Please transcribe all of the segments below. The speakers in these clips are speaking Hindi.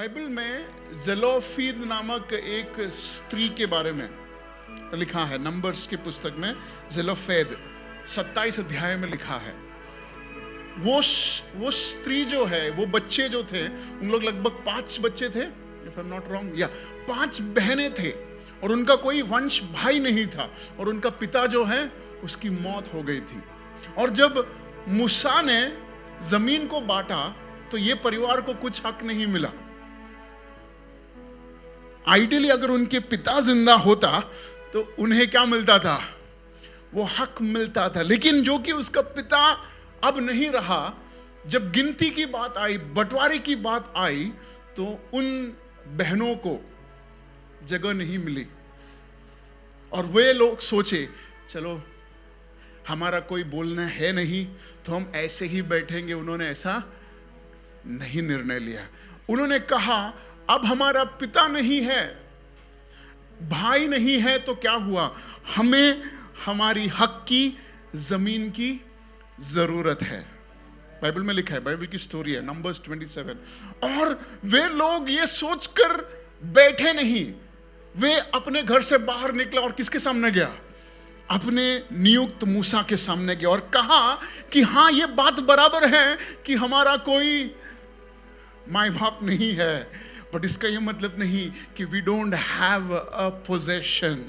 बाइबल में जेलोफीद नामक एक स्त्री के बारे में लिखा है। नंबर्स की पुस्तक में जेलोफेद 27 अध्याय में लिखा है। वो स्त्री जो है, वो बच्चे जो थे, उन लोग लगभग 5 बच्चे थे, if I am not wrong, या 5 बहनें थे, और उनका कोई वंश भाई नहीं था, और उनका पिता जो है उसकी मौत हो गई थी। और जब मूसा ने जमीन को बांटा तो ये परिवार को कुछ हक नहीं मिला। आइडियली अगर उनके पिता जिंदा होता तो उन्हें क्या मिलता था? वो हक मिलता था। लेकिन जो कि उसका पिता अब नहीं रहा, जब गिनती की बात आई, बंटवारे की बात आई, तो उन बहनों को जगह नहीं मिली। और वे लोग सोचे, चलो हमारा कोई बोलना है नहीं तो हम ऐसे ही बैठेंगे। उन्होंने ऐसा नहीं निर्णय लिया। उन्होंने कहा, अब हमारा पिता नहीं है, भाई नहीं है, तो क्या हुआ? हमें हमारी हक की जमीन की जरूरत है। बाइबल में लिखा है, बाइबल की स्टोरी है, नंबर्स 27। और वे लोग ये सोचकर बैठे नहीं, वे अपने घर से बाहर निकला और किसके सामने गया? अपने नियुक्त मूसा के सामने गया और कहा कि हाँ, ये बात बराबर है कि हमारा कोई माँ बाप नहीं है, बट इसका ये मतलब नहीं कि we don't have a possession.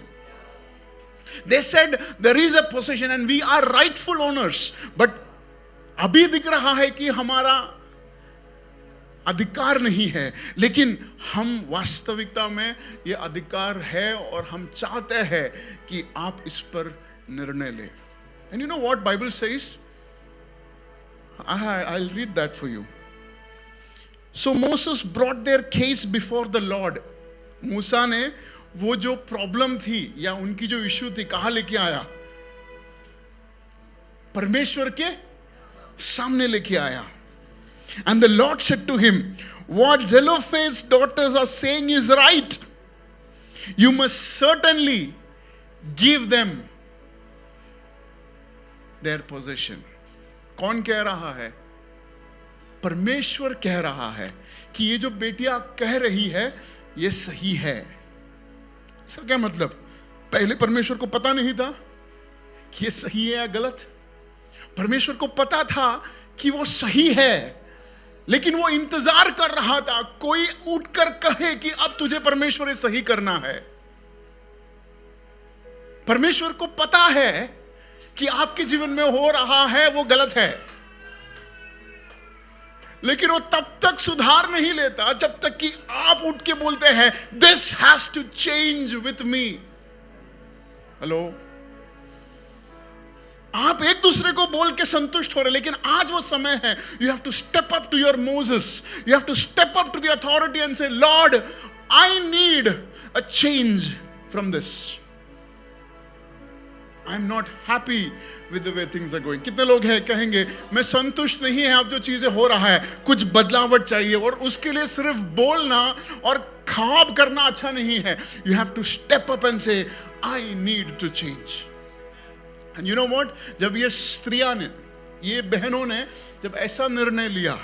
They said there is a possession and we are rightful owners, but अभी दिख रहा है कि हमारा अधिकार नहीं है। लेकिन हम वास्तविकता में ये अधिकार है और हम चाहते हैं कि आप इस पर निर्णय लें। And you know what Bible says? I will read that for you. So Moses brought their case before the Lord. मूसा ने वो जो प्रॉब्लम थी या उनकी जो इश्यू थी कहाँ लेके आया? परमेश्वर के सामने लेके आया। And the Lord said to him, what Zelophehad's daughters are saying is right. You must certainly give them their possession. कौन कह रहा है? परमेश्वर कह रहा है कि ये जो बेटियां कह रही है ये सही है। इसका क्या मतलब? पहले परमेश्वर को पता नहीं था कि ये सही है या गलत। परमेश्वर को पता था कि वो सही है, लेकिन वो इंतजार कर रहा था कोई उठकर कहे कि अब तुझे परमेश्वर ये सही करना है। परमेश्वर को पता है कि आपके जीवन में हो रहा है वो गलत है, लेकिन वो तब तक सुधार नहीं लेता जब तक कि आप उठ के बोलते हैं, this has to change with me. Hello, आप एक दूसरे को बोल के संतुष्ट हो रहे, लेकिन आज वो समय है, you have to step up to your Moses, you have to step up to the authority and say, Lord I need a change from this. I am not happy with the way things are going. कितने लोग हैं कहेंगे, मैं संतुष्ट नहीं है अब जो चीजें हो रहा है, कुछ बदलावट चाहिए, और उसके लिए सिर्फ बोलना और ख्वाब करना अच्छा नहीं है। You have to step up and say, I need to change. And you know what, जब ये स्त्रियां ने, ये बहनों ने जब ऐसा निर्णय लिया,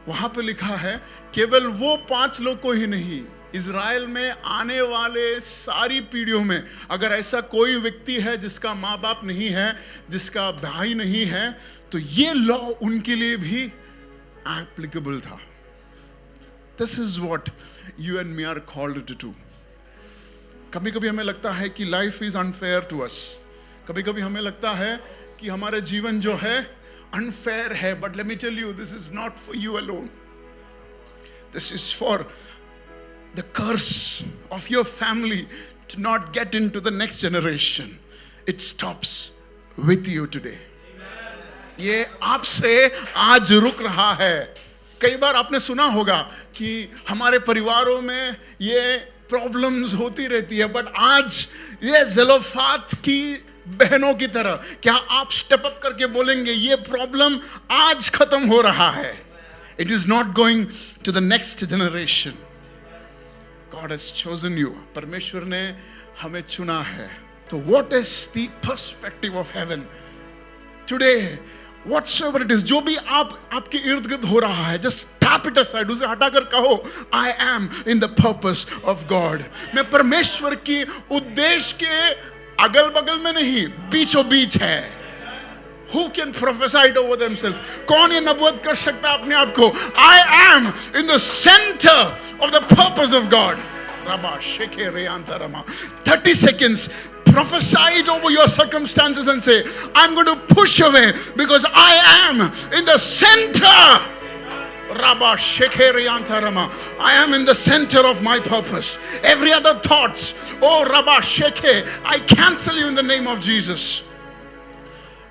वहां पे लिखा है केवल वो 5 लोग को ही नहीं, इज़राइल में आने वाले सारी पीढ़ियों में अगर ऐसा कोई व्यक्ति है जिसका माँ बाप नहीं है, जिसका भाई नहीं है, तो ये लॉ उनके लिए भी एप्लीकेबल था। This is what you and me are called to do. कभी कभी हमें लगता है कि life is unfair to us. कभी कभी हमें लगता है कि हमारा जीवन जो है अनफेयर है, but let me tell you, this is not for you alone. This is for the curse of your family to not get into the next generation. It stops with you today. ये आपसे आज रुक रहा है। कई बार आपने सुना होगा कि हमारे परिवारों में ये प्रॉब्लम्स होती रहती है, बट आज ये ज़ेलोफात की बहनों की तरह क्या आप स्टेप अप करके बोलेंगे, ये प्रॉब्लम आज खत्म हो रहा है? It is not going to the next generation. God has chosen you. परमेश्वर ने हमें चुना है। तो what is the perspective of heaven? Today, Whatsoever it is, जो भी आपके इर्द गिर्द हो रहा है, just tap it aside, उसे हटाकर कहो, I am in the purpose of God. मैं परमेश्वर की उद्देश्य के अगल बगल में नहीं, बीचों बीच है. Who can prophesy it over themselves? कौन ये नबूवत कर सकता है अपने आप को? I am in the center of the purpose of God. Rabba sheke reyanta rama. 30 seconds. Prophesy it over your circumstances and say, I'm going to push away because I am in the center. Rabba sheke reyanta rama. I am in the center of my purpose. Every other thoughts, oh Rabba sheke, I cancel you in the name of Jesus.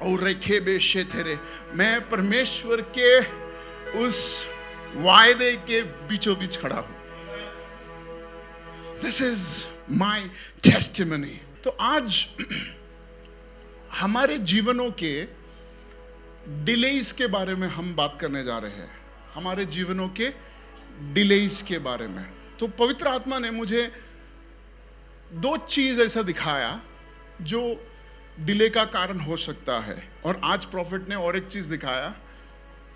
और रेखे बेशे तेरे, मैं परमेश्वर के उस वायदे के बीचों बीच खड़ा हूं. This is my testimony. तो आज हमारे जीवनों के डिलेज के बारे में हम बात करने जा रहे हैं. हमारे जीवनों के डिलेज के बारे में. तो पवित्र आत्मा ने मुझे दो चीज ऐसा दिखाया जो डिले का कारण हो सकता है, और आज प्रॉफिट ने और एक चीज दिखाया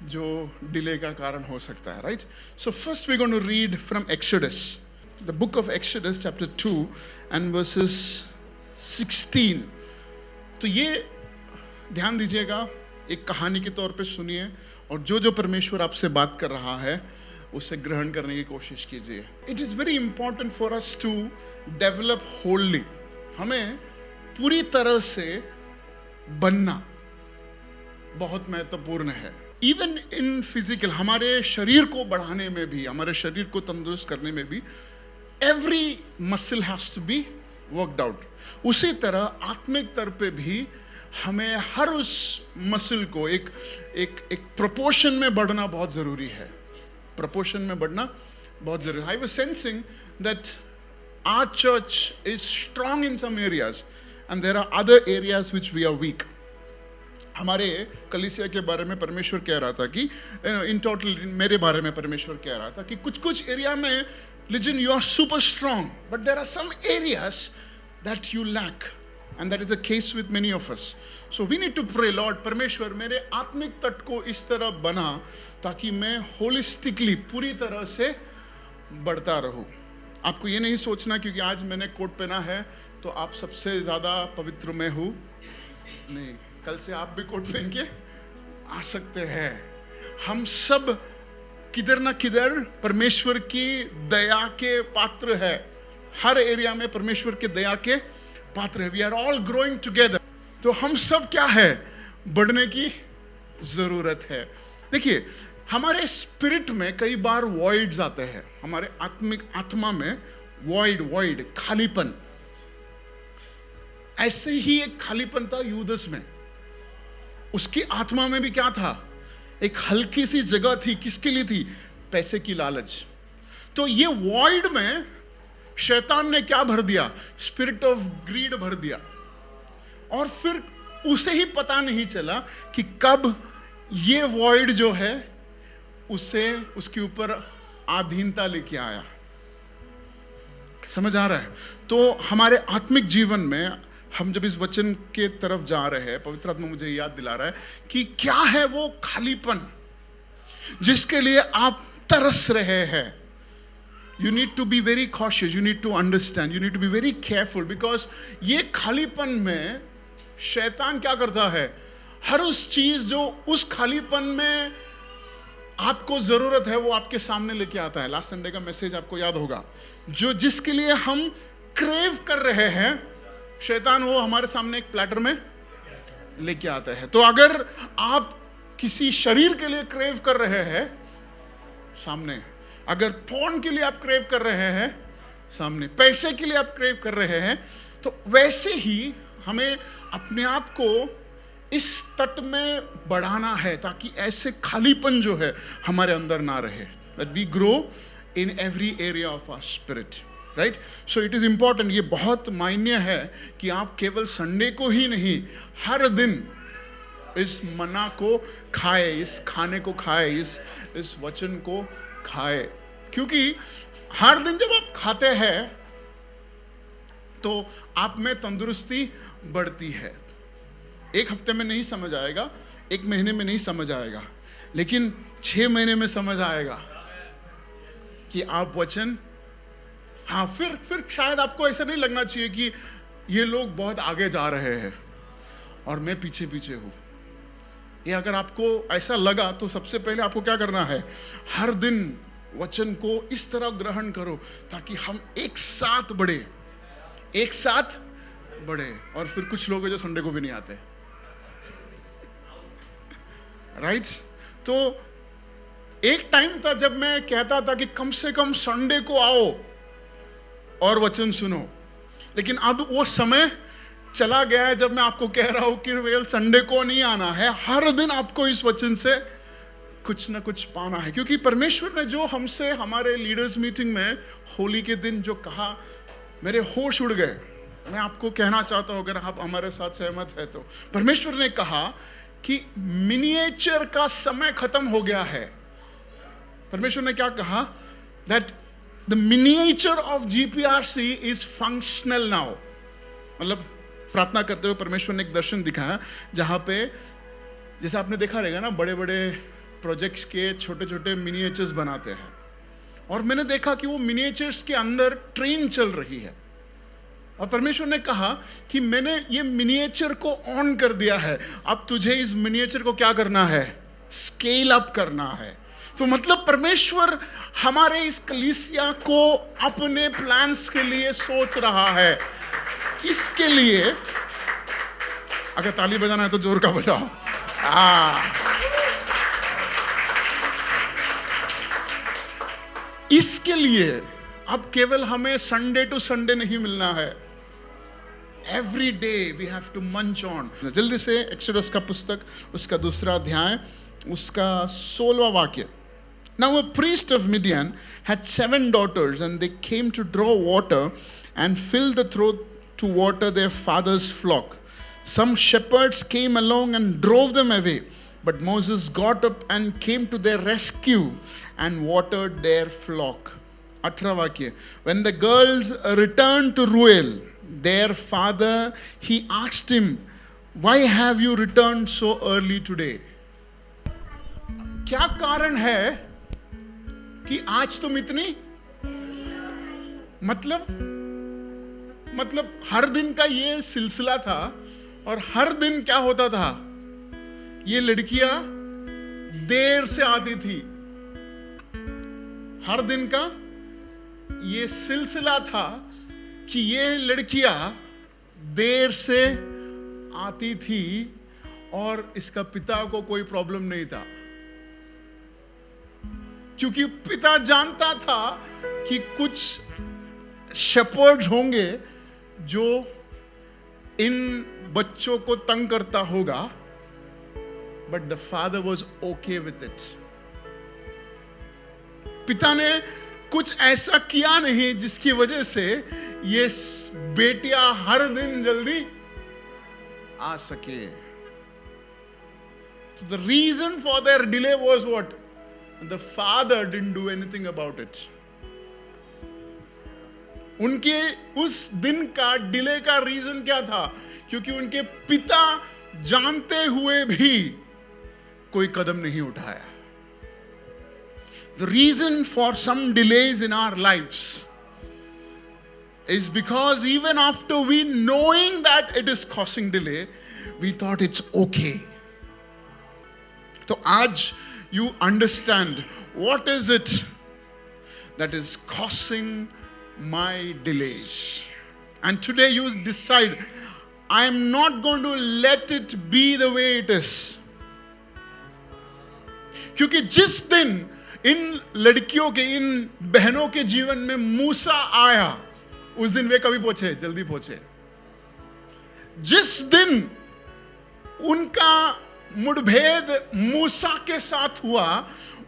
जो डिले का कारण हो सकता है. Right. So first we going to read from Exodus, the book of Exodus chapter 2 and verses 16. तो ये ध्यान दीजिएगा, एक कहानी के तौर पे सुनिए, और जो परमेश्वर आपसे बात कर रहा है उसे ग्रहण करने की कोशिश कीजिए. It is very important for us to develop होल्डली. हमें पूरी तरह से बनना बहुत महत्वपूर्ण है. इवन इन फिजिकल, हमारे शरीर को बढ़ाने में भी, हमारे शरीर को तंदुरुस्त करने में भी, every muscle has to be worked out. उसी तरह आत्मिक स्तर पे भी हमें हर उस मसल को एक प्रोपोर्शन में बढ़ना बहुत जरूरी है. प्रोपोर्शन में बढ़ना बहुत जरूरी है. I was sensing that our church is strong in some areas and there are other areas which we are weak. हमारे कलीसिया के बारे में परमेश्वर कह रहा था कि इन टोटल, मेरे बारे में परमेश्वर कह रहा था कि कुछ एरिया में लिजन you are super strong, but there are some areas that you lack, and that is the case with many of us. So we need to pray, Lord परमेश्वर मेरे आत्मिक तट को इस तरह बना ताकि मैं होलिस्टिकली पूरी तरह से बढ़ता रहूं. आपको ये नहीं सोचना क्योंकि आज मैंने कोट पहना है तो आप सबसे ज़्यादा पवित्र में हूँ. नहीं, कल से आप भी कोट पहन के आ सकते हैं. हम सब किधर ना किधर परमेश्वर की दया के पात्र है. हर एरिया में परमेश्वर के दया के पात्र है. We are all growing together. तो हम सब क्या है, बढ़ने की ज़रूरत है. देखिए, हमारे स्पिरिट में कई बार वॉइड्स आते हैं. हमारे आत्मा में वॉइड, खालीपन. ऐसे ही एक खालीपन था यूदस में. उसकी आत्मा में भी क्या था, एक हल्की सी जगह थी. किसके लिए थी? पैसे की लालच. तो ये वॉइड में शैतान ने क्या भर दिया? स्पिरिट ऑफ ग्रीड भर दिया. और फिर उसे ही पता नहीं चला कि कब ये वॉइड जो है उसे उसके ऊपर अधीनता लेके आया. समझ आ रहा है? तो हमारे आत्मिक जीवन में हम जब इस वचन के तरफ जा रहे हैं, पवित्र आत्मा मुझे याद दिला रहा है कि क्या है वो खालीपन जिसके लिए आप तरस रहे हैं. You need to be very cautious, you need to understand, you need to be very careful, because ये खालीपन में शैतान क्या करता है, हर उस चीज जो उस खालीपन में आपको जरूरत है वो आपके सामने लेके आता है. लास्ट संडे का मैसेज आपको याद होगा. जो जिसके लिए हम क्रेव कर रहे हैं, शैतान वो हमारे सामने एक प्लेटर में लेके आता है. तो अगर आप किसी शरीर के लिए क्रेव कर रहे हैं, सामने. अगर फोन के लिए आप क्रेव कर रहे हैं, सामने. पैसे के लिए आप क्रेव कर रहे हैं, तो वैसे ही हमें अपने आप को इस तट में बढ़ाना है ताकि ऐसे खालीपन जो है हमारे अंदर ना रहे. That we grow in every area of our spirit. Right. So it is important. ये बहुत मायने है कि आप केवल संडे को ही नहीं, हर दिन इस मन्ना को खाए, इस खाने को खाए, इस वचन को खाए. क्योंकि हर दिन जब आप खाते हैं तो आप में तंदुरुस्ती बढ़ती है. एक हफ्ते में नहीं समझ आएगा, 1 महीने में नहीं समझ आएगा, लेकिन 6 महीने में समझ आएगा कि आप वचन, हाँ, फिर शायद आपको ऐसा नहीं लगना चाहिए कि ये लोग बहुत आगे जा रहे हैं और मैं पीछे पीछे हूं। ये अगर आपको ऐसा लगा तो सबसे पहले आपको क्या करना है, हर दिन वचन को इस तरह ग्रहण करो ताकि हम एक साथ बढ़े, एक साथ बढ़े। और फिर कुछ लोग हैं जो संडे को भी नहीं आते, राइट? तो एक टाइम था जब मैं कहता था कि कम से कम संडे को आओ और वचन सुनो, लेकिन अब वो समय चला गया है जब मैं आपको कह रहा हूं कि केवल संडे को नहीं आना है, हर दिन आपको इस वचन से कुछ ना कुछ पाना है। क्योंकि परमेश्वर ने जो हमसे हमारे लीडर्स मीटिंग में होली के दिन जो कहा, मेरे होश उड़ गए। मैं आपको कहना चाहता हूं, अगर आप हमारे साथ सहमत है तो, परमेश्वर ने कहा कि मिनिएचर का समय खत्म हो गया है। परमेश्वर ने क्या कहा? That the miniature of GPRC is functional now. मतलब प्रार्थना करते हुए परमेश्वर ने एक दर्शन दिखाया जहां पे, जैसे आपने देखा रहेगा ना, बड़े बड़े प्रोजेक्ट्स के छोटे छोटे मिनिएचर्स बनाते हैं, और मैंने देखा कि वो मिनिएचर्स के अंदर ट्रेन चल रही है। और परमेश्वर ने कहा कि मैंने ये मिनिएचर को ऑन कर दिया है, अब तुझे इस मिनिएचर को क्या करना है? स्केल अप करना है। तो मतलब परमेश्वर हमारे इस कलीसिया को अपने प्लान्स के लिए सोच रहा है। किसके लिए? अगर ताली बजाना है तो जोर का बजाओ। इसके लिए अब केवल हमें संडे टू संडे नहीं मिलना है, every day we have to munch on. जल्दी से एक्सोडस का पुस्तक, उसका 2 अध्याय, उसका 16वां वाक्य। Now a priest of Midian had 7 daughters, and they came to draw water and fill the throat to water their father's flock. Some shepherds came along and drove them away, but Moses got up and came to their rescue and watered their flock. 18वां वाक्य। When the girls returned to Ruel, their father, he asked him, "Why have you returned so early today?" क्या कारण है कि आज तुम इतनी, मतलब हर दिन का ये सिलसिला था, और हर दिन क्या होता था? ये लड़कियां देर से आती थी। हर दिन का ये सिलसिला था कि ये लड़कियां देर से आती थी, और इसका पिता को कोई प्रॉब्लम नहीं था, क्योंकि पिता जानता था कि कुछ शेपर्ड्स होंगे जो इन बच्चों को तंग करता होगा, but the father was okay with it. पिता ने कुछ ऐसा किया नहीं जिसकी वजह से ये बेटियां हर दिन जल्दी आ सके। So the reason for their delay was what? The father didn't do anything about it. उनके उस दिन का डिले का रीजन क्या था? क्योंकि उनके पिता जानते हुए भी कोई कदम नहीं उठाया। The reason for some delays in our lives is because even after we knowing that it is causing delay, we thought it's okay. तो आज you understand what is it that is causing my delays, and today you decide, I am not going to let it be the way it is. क्योंकि जिस दिन इन लड़कियों के, इन बहनों के जीवन में मूसा आया, उस दिन वे कभी पहुंचे? जल्दी पहुंचे। जिस दिन उनका मुठभेद मूसा के साथ हुआ,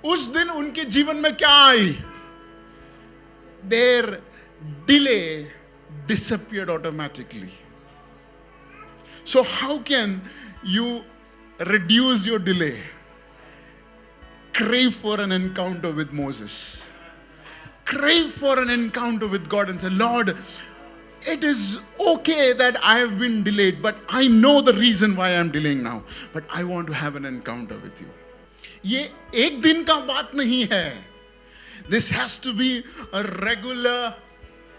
उस दिन उनके जीवन में क्या आई? Their delay disappeared automatically. So how can you reduce your delay? Crave for an encounter with Moses. Crave for an encounter with God and say, Lord, it is okay that I have been delayed, but I know the reason why I am delaying now. But I want to have an encounter with you. ये एक दिन का बात नहीं है. This has to be a regular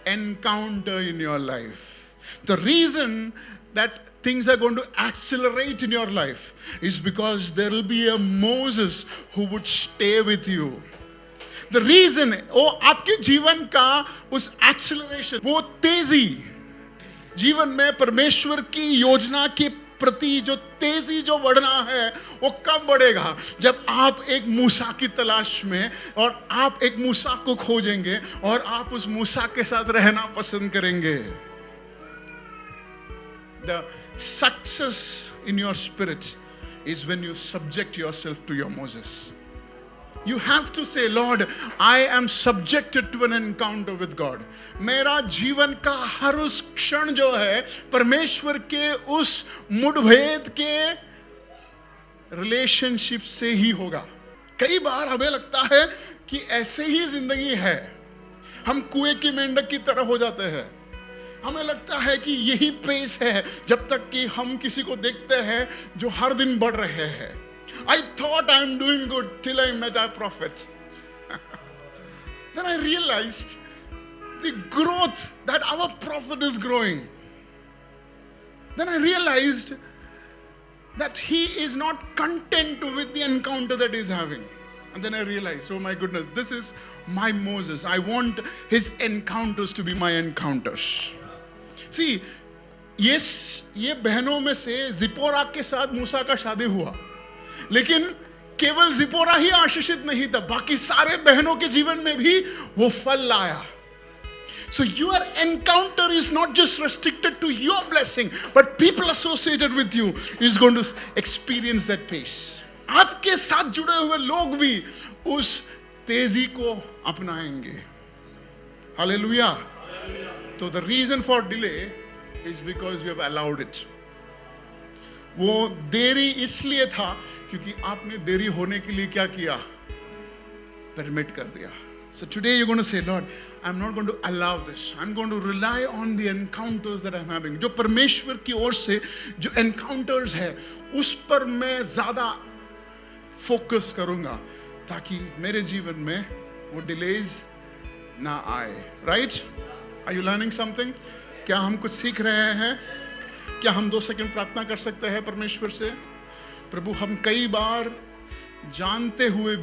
encounter in your life. The reason that things are going to accelerate in your life is because there will be a Moses who would stay with you. The reason, वो आपके जीवन का उस एक्सेलरेशन, वो तेजी, जीवन में परमेश्वर की योजना के प्रति जो तेजी जो बढ़ना है, वो कब बढ़ेगा? जब आप एक मूसा की तलाश में, और आप एक मूसा को खोजेंगे और आप उस मूसा के साथ रहना पसंद करेंगे. The success in your spirit is when you subject yourself to your Moses. You have to say, Lord, I am subjected to an encounter with God. मेरा जीवन का हर उस क्षण जो है परमेश्वर के उस मुठभेद के रिलेशनशिप से ही होगा. कई बार हमें लगता है कि ऐसे ही जिंदगी है, हम कुएं की मेंढक की तरह हो जाते हैं. हमें लगता है कि यही पेस है जब तक कि हम किसी को देखते हैं जो हर दिन बढ़ रहे हैं. I thought I'm doing good till I met our prophet. Then I realized the growth that our prophet is growing. Then I realized that he is not content with the encounter that he's having. And then I realized, oh my goodness, this is my Moses. I want his encounters to be my encounters. See, ये बहनों में से जिपोरा के साथ मूसा का शादी हुआ, लेकिन केवल जिपोरा ही आशीषित नहीं था, बाकी सारे बहनों के जीवन में भी वो फल लाया. So your encounter is not just restricted to your blessing, but people associated with you is going to experience that pace. आपके साथ जुड़े हुए लोग भी उस तेजी को अपनाएंगे. Hallelujah. So the reason for delay is because you have allowed it. वो देरी इसलिए था क्योंकि आपने देरी होने के लिए क्या किया? Permit कर दिया. So today you're going to say, Lord, I'm not going to allow this. I'm going to rely on the encounters that I'm having. जो परमेश्वर की ओर से जो encounters है, उस पर मैं ज़्यादा focus करूँगा ताकि मेरे जीवन में वो delays ना आए. Right? Are you learning something? क्या हम कुछ सीख रहे हैं? क्या हम 2 सेकंड प्रार्थना कर सकते हैं परमेश्वर से? प्रभु, हम कई बार जानते हुए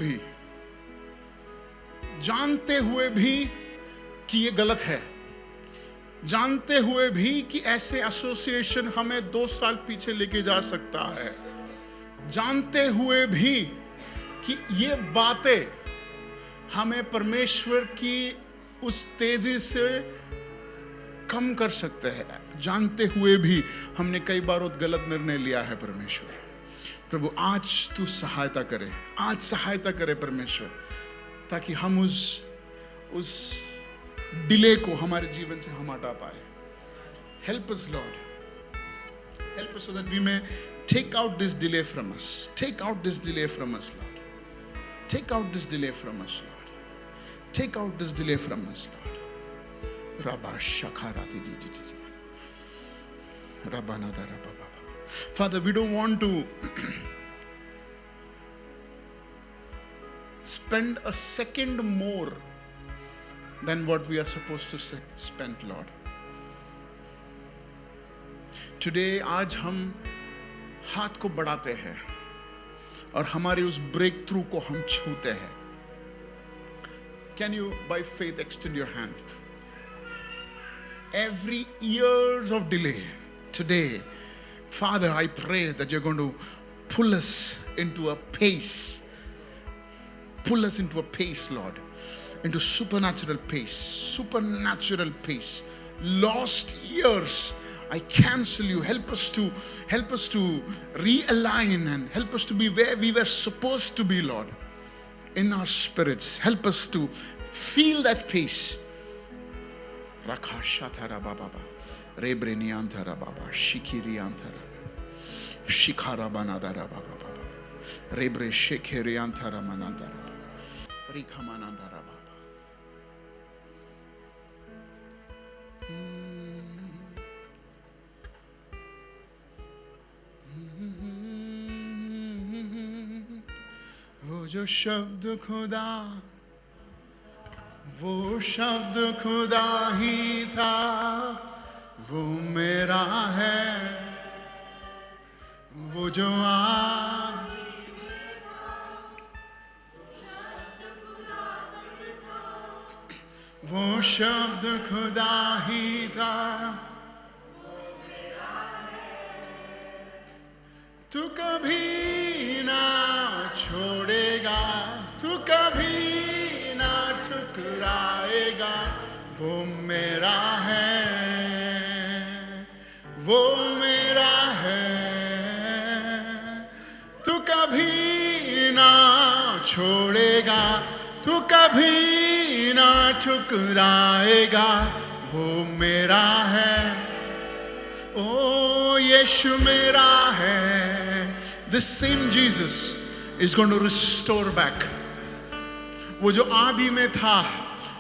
भी कि ये गलत है, जानते हुए भी कि ऐसे एसोसिएशन हमें 2 साल पीछे लेके जा सकता है, जानते हुए भी कि ये बातें हमें परमेश्वर की उस तेजी से कम कर सकते हैं, जानते हुए भी हमने कई बार वो गलत निर्णय लिया है. परमेश्वर, प्रभु आज तू सहायता करे, आज सहायता करे परमेश्वर, ताकि हम उस डिले को हमारे जीवन से हम हटा पाए. Help us, Lord. Help us so that we may take out this delay from us. Take out this delay from us, Lord. Take out this delay from us, Lord. Take out this delay from us, Lord. Father, we don't want to spend a second more than what we are supposed to spend, Lord. Today, आज हम हाथ को बढ़ाते हैं और हमारी उस ब्रेक थ्रू को हम छूते हैं. Can you, by faith, extend your hand? Every years of delay, today, Father, I pray that you're going to pull us into a pace. Pull us into a pace, Lord. Into supernatural pace. Lost years, I cancel you. Help us to realign and help us to be where we were supposed to be, Lord. In our spirits, help us to feel that pace. Rakashatara baba, Rebreniantara baba, Shikiriantara, Shikarabanadara baba, Rebre Shekeriantara manandara, Rikamanandara baba. जो शब्द खुदा, वो शब्द खुदा ही था, वो मेरा है। वो जो वो शब्द खुदा ही था, तू कभी ना छोड़ेगा, तू कभी ना ठुकराएगा। वो मेरा है, वो मेरा है। तू कभी ना छोड़ेगा, तू कभी ना ठुकराएगा। वो मेरा है, ओ यीशु मेरा है। This same Jesus is going to restore back. वो जो आदि में था,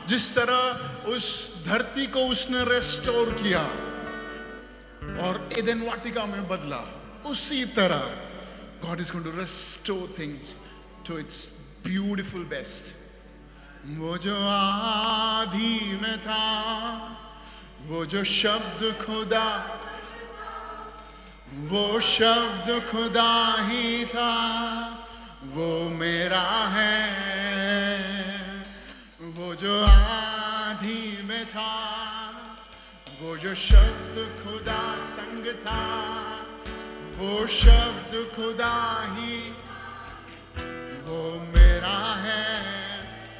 जिस तरह उस धरती को उसने रेस्टोर किया और एदेन वाटिका में बदला, उसी तरह God is going to restore things to its beautiful best. वो जो आदि में था, वो जो शब्द खुदा, वो शब्द खुदा ही था, वो मेरा है। वो जो आदि में था, वो जो शब्द खुदा संग था, वो शब्द खुदा ही, वो मेरा है।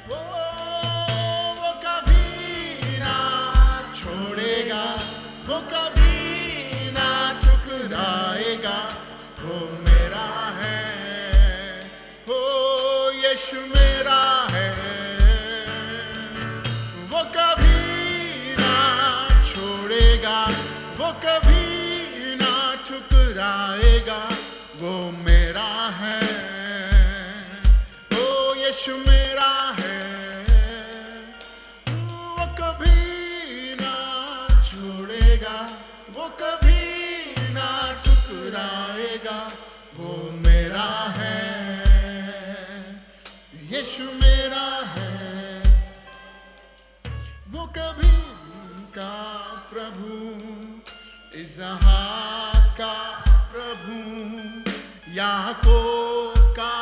वो कभी ना छोड़ेगा, वो कभी ना ठुकराएगा। वो मेरा है, वो यीशु मेरा है। वो कभी ना छोड़ेगा, वो कभी ना ठुकराएगा। वो मेरा है, वो यीशु मेरा है। वो कभी ना छोड़ेगा, वो कभी ना ठुकराएगा। वो मेरा है, यीशु मेरा है। वो कभी का प्रभु, इसहाक का प्रभु, याकूब का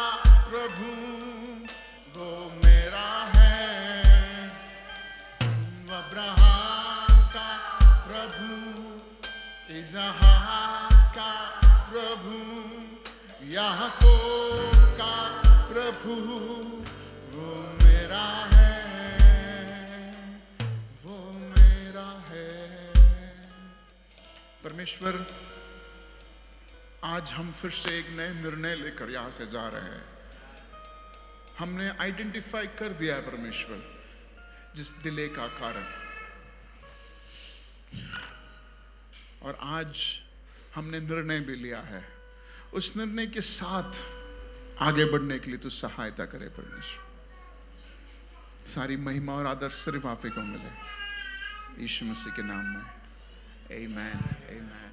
प्रभु, वो मेरा है। अब्राहम का प्रभु, इसहाक का प्रभु, याकूब का प्रभु, वो मेरा है, वो मेरा है। परमेश्वर, आज हम फिर से एक नए निर्णय लेकर यहां से जा रहे हैं। हमने आइडेंटिफाई कर दिया है परमेश्वर जिस डिले का कारण, और आज हमने निर्णय भी लिया है। उस निर्णय के साथ आगे बढ़ने के लिए तू सहायता करे परमेश्वर। सारी महिमा और आदर सिर्फ आप ही को मिले, यीशु मसीह के नाम में। आमीन, आमीन।